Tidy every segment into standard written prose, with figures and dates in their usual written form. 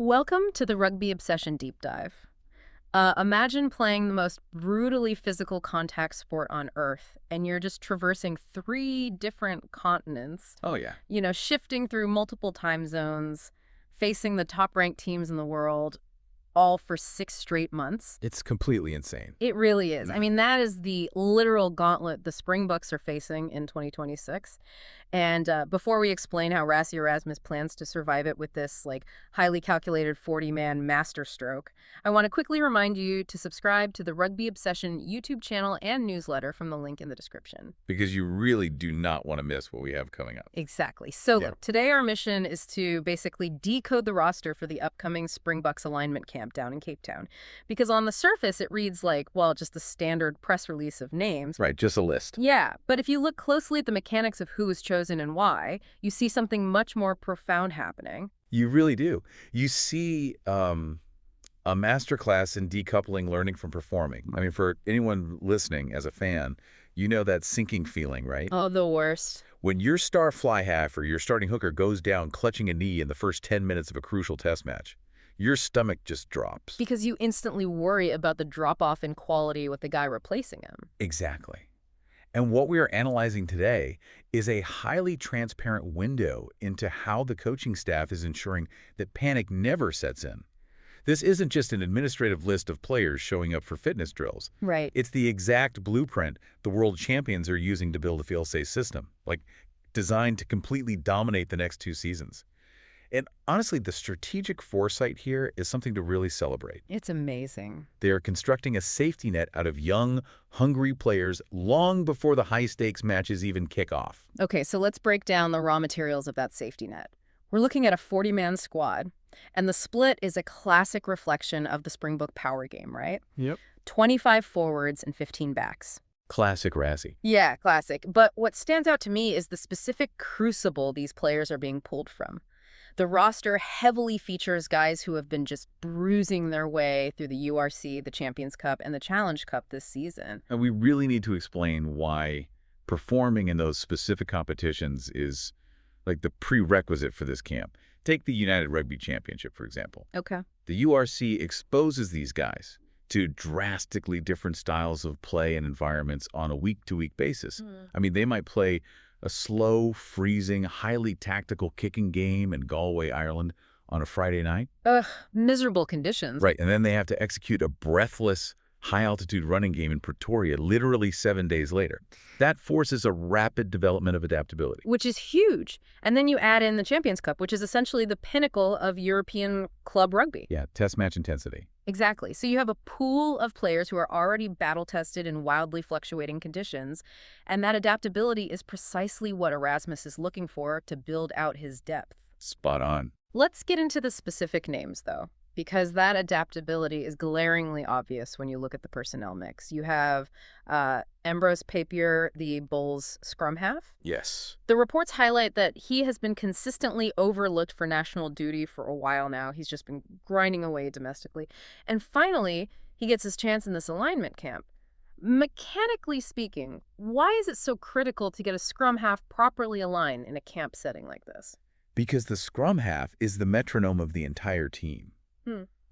Welcome to the Rugby Obsession Deep Dive. Imagine playing the most brutally physical contact sport on Earth, and you're just traversing 3 different continents, Oh, yeah. shifting through multiple time zones, facing the top-ranked teams in the world, all for 6 straight months. It's completely insane. It really is. I mean, that is the literal gauntlet the Springboks are facing in 2026. And before we explain how Rassie Erasmus plans to survive it with this highly calculated 40-man master stroke, I want to quickly remind you to subscribe to the Rugby Obsession YouTube channel and newsletter from the link in the description. Because you really do not want to miss what we have coming up. Exactly. So Yeah. look, today our mission is to basically decode the roster for the upcoming Springboks alignment camp down in Cape Town. Because on the surface, it reads just a standard press release of names. Right, just a list. Yeah, but if you look closely at the mechanics of who was chosen and why, you see something much more profound happening. You really do. You see a masterclass in decoupling learning from performing. I mean, for anyone listening as a fan, you know that sinking feeling, right? Oh, the worst. When your star fly half or your starting hooker goes down clutching a knee in the first 10 minutes of a crucial test match, your stomach just drops. Because you instantly worry about the drop-off in quality with the guy replacing him. Exactly. And what we are analyzing today is a highly transparent window into how the coaching staff is ensuring that panic never sets in. This isn't just an administrative list of players showing up for fitness drills. Right. It's the exact blueprint the world champions are using to build a feel-safe system, designed to completely dominate the next 2 seasons. And honestly, the strategic foresight here is something to really celebrate. It's amazing. They are constructing a safety net out of young, hungry players long before the high-stakes matches even kick off. Okay, so let's break down the raw materials of that safety net. We're looking at a 40-man squad, and the split is a classic reflection of the Springbok power game, right? Yep. 25 forwards and 15 backs. Classic Rassie. Yeah, classic. But what stands out to me is the specific crucible these players are being pulled from. The roster heavily features guys who have been just bruising their way through the URC, the Champions Cup, and the Challenge Cup this season. And we really need to explain why performing in those specific competitions is the prerequisite for this camp. Take the United Rugby Championship, for example. Okay. The URC exposes these guys to drastically different styles of play and environments on a week-to-week basis. I mean, they might play a slow, freezing, highly tactical kicking game in Galway, Ireland on a Friday night. Miserable conditions. Right, and then they have to execute a breathless, high-altitude running game in Pretoria literally 7 days later. That forces a rapid development of adaptability. Which is huge. And then you add in the Champions Cup, which is essentially the pinnacle of European club rugby. Yeah, test match intensity. Exactly. So you have a pool of players who are already battle-tested in wildly fluctuating conditions, and that adaptability is precisely what Erasmus is looking for to build out his depth. Spot on. Let's get into the specific names, though, because that adaptability is glaringly obvious when you look at the personnel mix. You have Embrose Papier, the Bulls scrum-half. Yes. The reports highlight that he has been consistently overlooked for national duty for a while now. He's just been grinding away domestically. And finally, he gets his chance in this alignment camp. Mechanically speaking, why is it so critical to get a scrum-half properly aligned in a camp setting like this? Because the scrum half is the metronome of the entire team.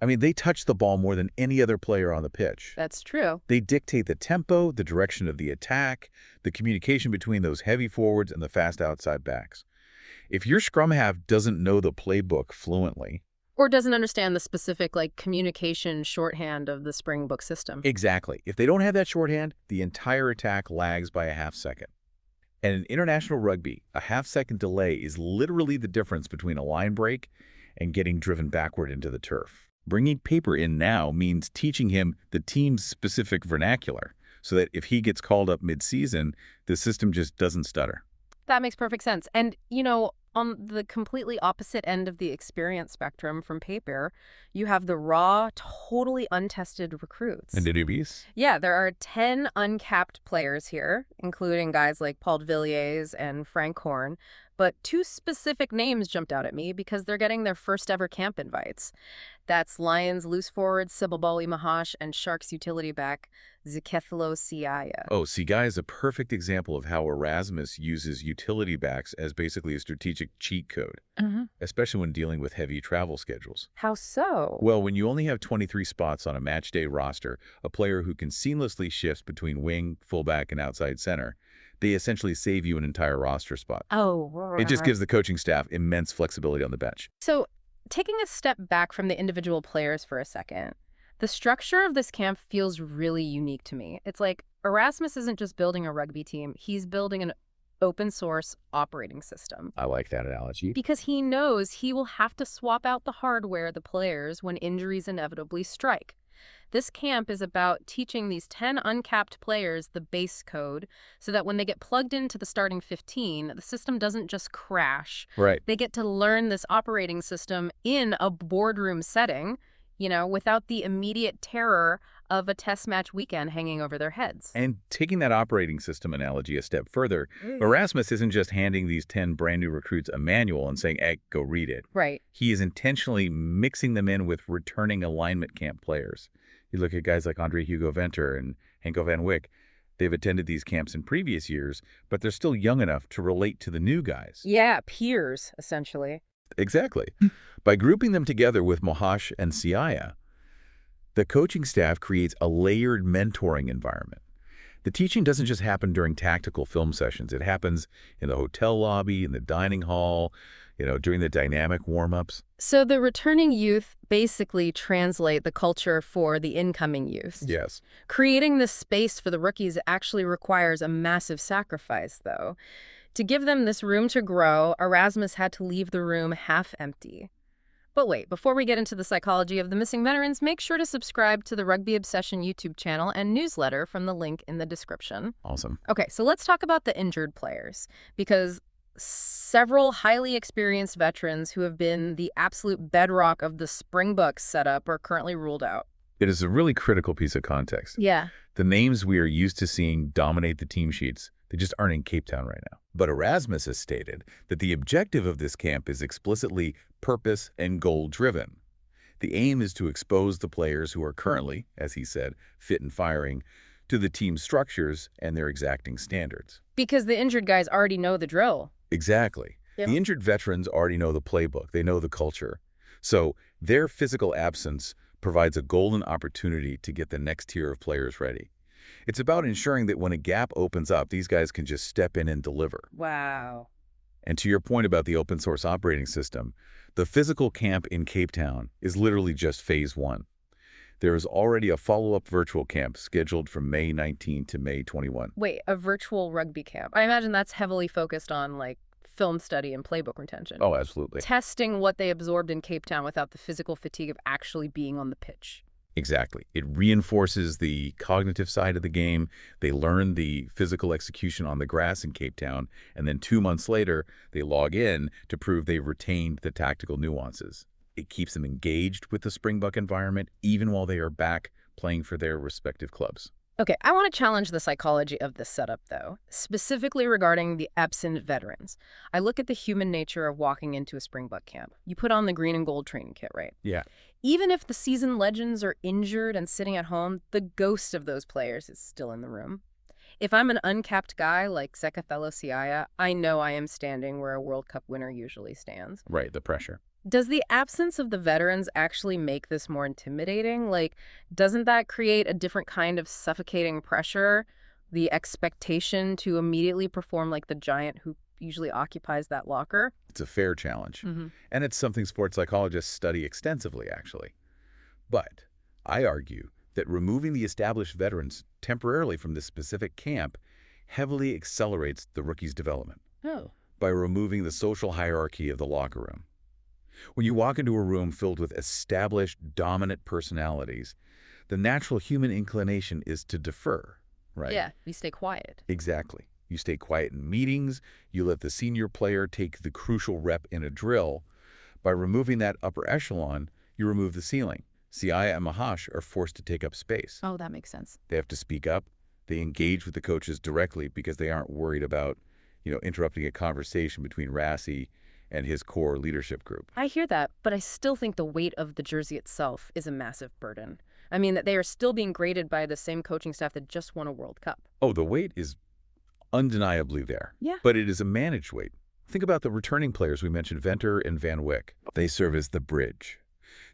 I mean, they touch the ball more than any other player on the pitch. That's true. They dictate the tempo, the direction of the attack, the communication between those heavy forwards and the fast outside backs. If your scrum half doesn't know the playbook fluently... Or doesn't understand the specific communication shorthand of the Springbok system. Exactly. If they don't have that shorthand, the entire attack lags by a half-second. And in international rugby, a half-second delay is literally the difference between a line break and getting driven backward into the turf. Bringing Papier in now means teaching him the team's specific vernacular so that if he gets called up mid-season, the system just doesn't stutter. That makes perfect sense. And, on the completely opposite end of the experience spectrum from Papier, you have the raw, totally untested recruits. And the newbies? Yeah, there are 10 uncapped players here, including guys like Paul de Villiers and Frank Horn. but two specific names jumped out at me because they're getting their first ever camp invites. That's Lions loose forward Sibaboli Mahash and Sharks utility back Zikethlo Siaya. Oh, Sigai is a perfect example of how Erasmus uses utility backs as basically a strategic cheat code, especially when dealing with heavy travel schedules. How so? Well, when you only have 23 spots on a match day roster, a player who can seamlessly shift between wing, fullback, and outside center, they essentially save you an entire roster spot. Oh, It just gives the coaching staff immense flexibility on the bench. So, taking a step back from the individual players for a second, the structure of this camp feels really unique to me. It's like Erasmus isn't just building a rugby team, he's building an open source operating system. I like that analogy. Because he knows he will have to swap out the hardware of the players when injuries inevitably strike. This camp is about teaching these 10 uncapped players the base code so that when they get plugged into the starting 15, the system doesn't just crash. Right. They get to learn this operating system in a boardroom setting, without the immediate terror of a test match weekend hanging over their heads. And taking that operating system analogy a step further, Erasmus isn't just handing these 10 brand new recruits a manual and saying, hey, go read it. Right. He is intentionally mixing them in with returning alignment camp players. You look at guys like Andre Hugo Venter and Henko van Wyk. They've attended these camps in previous years, but they're still young enough to relate to the new guys. Yeah, peers, essentially. Exactly. By grouping them together with Mahash and Siaya, the coaching staff creates a layered mentoring environment. The teaching doesn't just happen during tactical film sessions. It happens in the hotel lobby, in the dining hall, during the dynamic warm-ups. So the returning youth basically translate the culture for the incoming youth. Yes. Creating this space for the rookies actually requires a massive sacrifice, though. To give them this room to grow, Erasmus had to leave the room half empty. But wait, before we get into the psychology of the missing veterans, make sure to subscribe to the Rugby Obsession YouTube channel and newsletter from the link in the description. Awesome. Okay, so let's talk about the injured players, because several highly experienced veterans who have been the absolute bedrock of the Springboks setup are currently ruled out. It is a really critical piece of context. Yeah. The names we are used to seeing dominate the team sheets, they just aren't in Cape Town right now. But Erasmus has stated that the objective of this camp is explicitly purpose and goal-driven. The aim is to expose the players who are currently, as he said, fit and firing, to the team's structures and their exacting standards. Because the injured guys already know the drill. Exactly. Yep. The injured veterans already know the playbook. They know the culture. So their physical absence provides a golden opportunity to get the next tier of players ready. It's about ensuring that when a gap opens up, these guys can just step in and deliver. Wow. And to your point about the open source operating system, the physical camp in Cape Town is literally just phase 1. There is already a follow-up virtual camp scheduled from May 19 to May 21. Wait, a virtual rugby camp. I imagine that's heavily focused on, film study and playbook retention. Oh, absolutely. Testing what they absorbed in Cape Town without the physical fatigue of actually being on the pitch. Exactly. It reinforces the cognitive side of the game. They learn the physical execution on the grass in Cape Town, and then 2 months later, they log in to prove they've retained the tactical nuances. It keeps them engaged with the Springbok environment, even while they are back playing for their respective clubs. Okay, I want to challenge the psychology of this setup, though, specifically regarding the absent veterans. I look at the human nature of walking into a Springbok camp. You put on the green and gold training kit, right? Yeah. Even if the seasoned legends are injured and sitting at home, the ghost of those players is still in the room. If I'm an uncapped guy like Zikethlo Siaya, I know I am standing where a World Cup winner usually stands. Right, the pressure. Does the absence of the veterans actually make this more intimidating? Doesn't that create a different kind of suffocating pressure? The expectation to immediately perform like the giant who usually occupies that locker? It's a fair challenge. And it's something sports psychologists study extensively, actually. But I argue that removing the established veterans temporarily from this specific camp heavily accelerates the rookie's development. Oh. By removing the social hierarchy of the locker room. When you walk into a room filled with established, dominant personalities, the natural human inclination is to defer, right? Yeah, we stay quiet. Exactly. You stay quiet in meetings, you let the senior player take the crucial rep in a drill. By removing that upper echelon, you remove the ceiling. Siaya and Mahash are forced to take up space. Oh, that makes sense. They have to speak up. They engage with the coaches directly because they aren't worried about, interrupting a conversation between Rassie and his core leadership group. I hear that, but I still think the weight of the jersey itself is a massive burden. I mean, that they are still being graded by the same coaching staff that just won a World Cup. Oh, the weight is undeniably there. Yeah. But it is a managed weight. Think about the returning players we mentioned, Venter and Van Wyk. They serve as the bridge.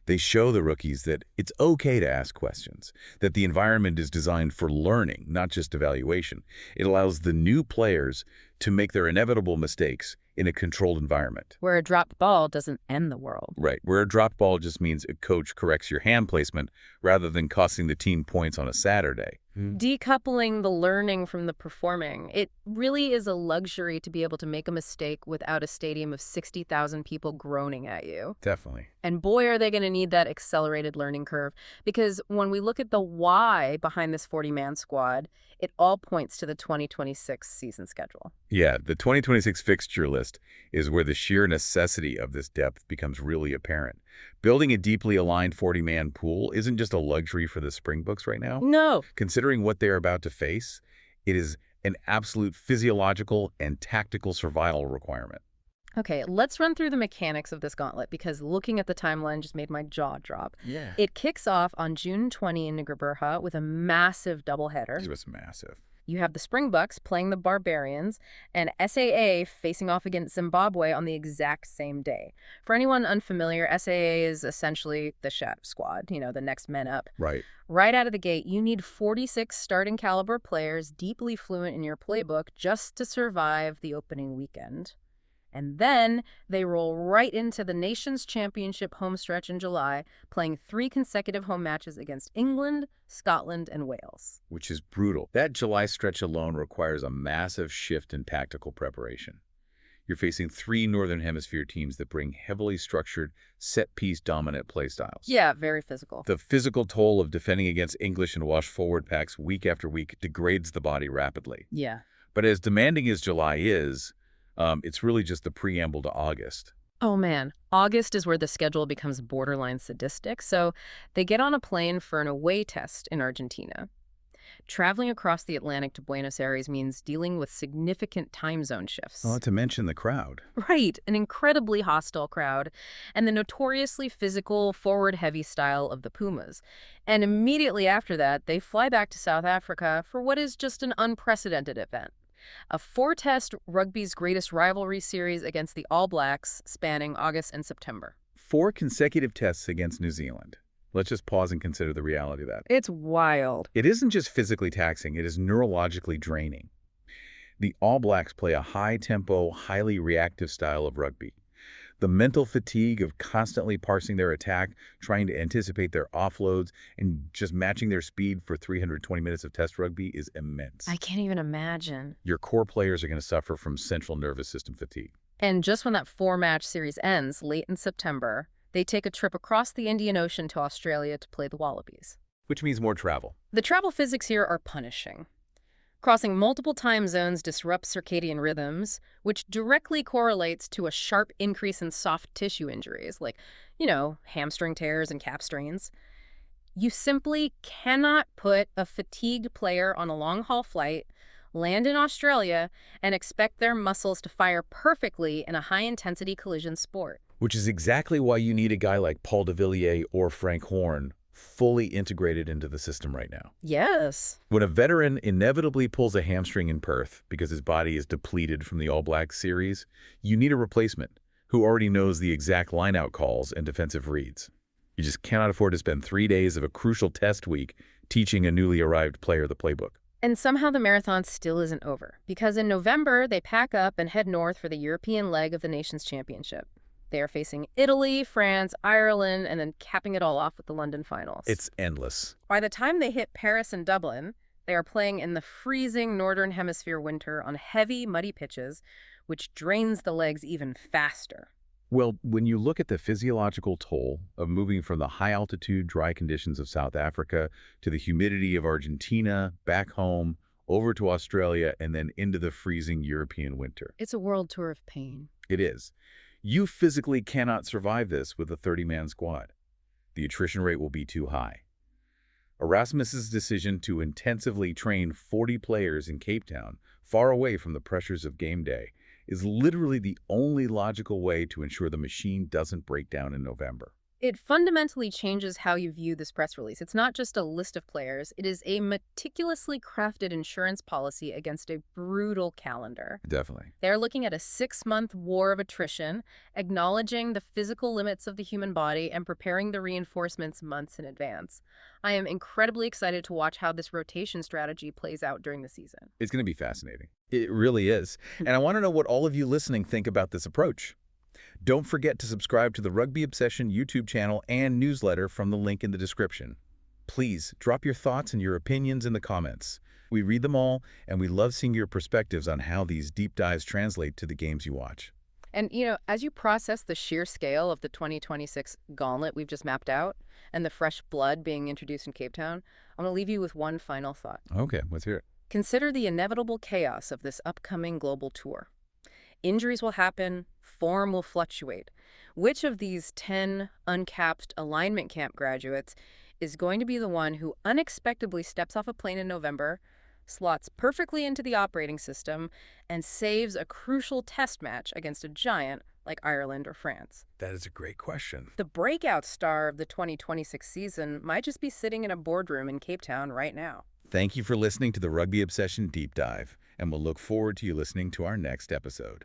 They show the rookies that it's okay to ask questions, that the environment is designed for learning, not just evaluation. It allows the new players to make their inevitable mistakes in a controlled environment. Where a dropped ball doesn't end the world. Right, where a dropped ball just means a coach corrects your hand placement rather than costing the team points on a Saturday. Decoupling the learning from the performing. It really is a luxury to be able to make a mistake without a stadium of 60,000 people groaning at you. Definitely. And boy, are they going to need that accelerated learning curve. Because when we look at the why behind this 40-man squad, it all points to the 2026 season schedule. Yeah, the 2026 fixture list is where the sheer necessity of this depth becomes really apparent. Building a deeply aligned 40-man pool isn't just a luxury for the Springboks right now. No. Considering what they're about to face, it is an absolute physiological and tactical survival requirement. Okay, let's run through the mechanics of this gauntlet because looking at the timeline just made my jaw drop. Yeah. It kicks off on June 20 in Graberha with a massive doubleheader. It was massive. You have the Springboks playing the Barbarians and SAA facing off against Zimbabwe on the exact same day. For anyone unfamiliar, SAA is essentially the chef squad, the next men up. Right. Right out of the gate, you need 46 starting caliber players deeply fluent in your playbook just to survive the opening weekend. And then they roll right into the Nations Championship homestretch in July, playing 3 consecutive home matches against England, Scotland, and Wales. Which is brutal. That July stretch alone requires a massive shift in tactical preparation. You're facing 3 Northern Hemisphere teams that bring heavily structured, set-piece dominant playstyles. Yeah, very physical. The physical toll of defending against English and Welsh forward packs week after week degrades the body rapidly. Yeah. But as demanding as July is, it's really just the preamble to August. Oh, man. August is where the schedule becomes borderline sadistic, so they get on a plane for an away test in Argentina. Traveling across the Atlantic to Buenos Aires means dealing with significant time zone shifts. Not to mention the crowd. Right, an incredibly hostile crowd, and the notoriously physical, forward-heavy style of the Pumas. And immediately after that, they fly back to South Africa for what is just an unprecedented event. A 4-test rugby's greatest rivalry series against the All Blacks spanning August and September. 4 consecutive tests against New Zealand. Let's just pause and consider the reality of that. It's wild. It isn't just physically taxing, it is neurologically draining. The All Blacks play a high-tempo, highly reactive style of rugby. The mental fatigue of constantly parsing their attack, trying to anticipate their offloads, and just matching their speed for 320 minutes of test rugby is immense. I can't even imagine. Your core players are going to suffer from central nervous system fatigue. And just when that 4-match series ends, late in September, they take a trip across the Indian Ocean to Australia to play the Wallabies. Which means more travel. The travel physics here are punishing. Crossing multiple time zones disrupts circadian rhythms, which directly correlates to a sharp increase in soft tissue injuries, like, hamstring tears and calf strains. You simply cannot put a fatigued player on a long-haul flight, land in Australia, and expect their muscles to fire perfectly in a high-intensity collision sport. Which is exactly why you need a guy like Paul de Villiers or Frank Horn fully integrated into the system right now. Yes. When a veteran inevitably pulls a hamstring in Perth because his body is depleted from the All Blacks series, you need a replacement who already knows the exact line-out calls and defensive reads. You just cannot afford to spend 3 days of a crucial test week teaching a newly arrived player the playbook. And somehow the marathon still isn't over, because in November, they pack up and head north for the European leg of the Nations Championship. They are facing Italy, France, Ireland, and then capping it all off with the London finals. It's endless. By the time they hit Paris and Dublin, they are playing in the freezing Northern Hemisphere winter on heavy, muddy pitches, which drains the legs even faster. Well, when you look at the physiological toll of moving from the high-altitude, dry conditions of South Africa to the humidity of Argentina, back home, over to Australia, and then into the freezing European winter. It's a world tour of pain. It is. You physically cannot survive this with a 30-man squad. The attrition rate will be too high. Erasmus's decision to intensively train 40 players in Cape Town far away from the pressures of game day, is literally the only logical way to ensure the machine doesn't break down in November. It fundamentally changes how you view this press release. It's not just a list of players, it is a meticulously crafted insurance policy against a brutal calendar. Definitely. They're looking at a 6-month war of attrition, acknowledging the physical limits of the human body and preparing the reinforcements months in advance. I am incredibly excited to watch how this rotation strategy plays out during the season. It's going to be fascinating. It really is. And I want to know what all of you listening think about this approach. Don't forget to subscribe to the Rugby Obsession YouTube channel and newsletter from the link in the description. Please drop your thoughts and your opinions in the comments. We read them all, and we love seeing your perspectives on how these deep dives translate to the games you watch. And, as you process the sheer scale of the 2026 gauntlet we've just mapped out and the fresh blood being introduced in Cape Town, I'm going to leave you with one final thought. Okay, let's hear it. Consider the inevitable chaos of this upcoming global tour. Injuries will happen, form will fluctuate. Which of these 10 uncapped alignment camp graduates is going to be the one who unexpectedly steps off a plane in November, slots perfectly into the operating system, and saves a crucial test match against a giant like Ireland or France? That is a great question. The breakout star of the 2026 season might just be sitting in a boardroom in Cape Town right now. Thank you for listening to the Rugby Obsession Deep Dive, and we'll look forward to you listening to our next episode.